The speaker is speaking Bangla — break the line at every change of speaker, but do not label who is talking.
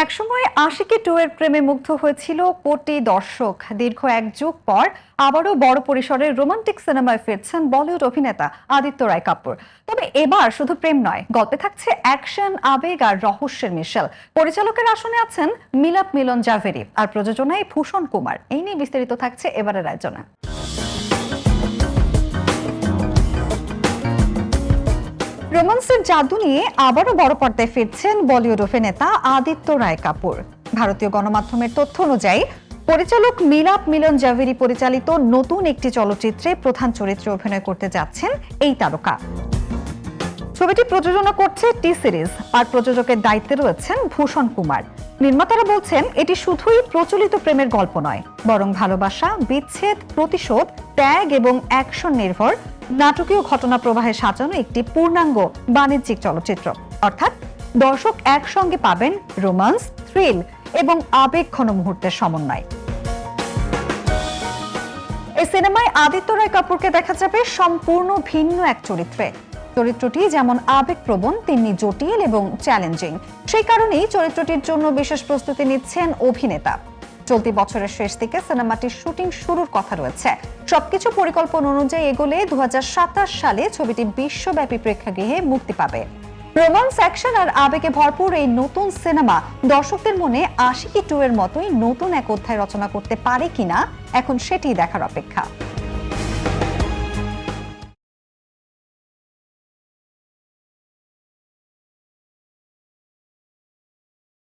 একসময় আশিকি টু এর প্রেমে মুগ্ধ হয়েছিল কোটি দর্শক। দীর্ঘ এক যুগ পর আবারও বড় পরিসরের রোমান্টিক সিনেমায় ফিরছেন বলিউড অভিনেতা আদিত্য রায় কাপুর। তবে এবার শুধু প্রেম নয়, গল্পে থাকছে অ্যাকশন, আবেগ আর রহস্যের মিশেল। পরিচালকের আসনে আছেন মিলাপ মিলন জাভেরি, আর প্রযোজনায় ভূষণ কুমার। এই নিয়ে বিস্তারিত থাকছে এবারের আয়োজনে। রোমান্সের জাদু নিয়ে আবারও বড় পর্দায় ফিরছেন বলিউড অভিনেতা আদিত্য রায় কাপুর। ভারতীয় গণমাধ্যমের তথ্য অনুযায়ী পরিচালক মিলাপ মিলন জাভেরি পরিচালিত নতুন একটি চলচ্চিত্রে প্রধান চরিত্রে অভিনয় করতে যাচ্ছেন এই তারকা। ছবিটি প্রযোজনা করছে টি সিরিজ, আর প্রযোজকের দায়িত্বে রয়েছেন ভূষণ কুমার। নির্মাতারা বলছেন এটি শুধুই প্রচলিত প্রেমের গল্প নয়, বরং ভালোবাসা, বিচ্ছেদ, প্রতিশোধ, ত্যাগ এবং অ্যাকশন নির্ভর নাটকীয় ঘটনা প্রবাহে সাজানো একটি পূর্ণাঙ্গ বাণিজ্যিক চলচ্চিত্র। অর্থাৎ দর্শক একসঙ্গে পাবেন রোমান্স, থ্রিল এবং আবেগঘন মুহূর্তের সমন্বয়। এই সিনেমায় আদিত্য রায় কাপুরকে দেখা যাবে সম্পূর্ণ ভিন্ন এক চরিত্রে। চরিত্রটি যেমন আবেগপ্রবণ, তেমনি জটিল এবং চ্যালেঞ্জিং। সেই কারণেই চরিত্রটির জন্য বিশেষ প্রস্তুতি নিচ্ছেন অভিনেতা। চলতি বছরের শেষ দিকে সিনেমাটির শুটিং শুরুর কথা রয়েছে। সবকিছু পরিকল্পনা অনুযায়ী এগোলে 2027 সালে ছবিটি বিশ্বব্যাপী প্রেক্ষাগৃহে মুক্তি পাবে। রোমান্স, অ্যাকশন আর আবেগে ভরপুর এই নতুন সিনেমা দর্শকদের মনে আশিকি টু এর মতোই নতুন এক অধ্যায় রচনা করতে পারে কিনা এখন সেটিই দেখার অপেক্ষা।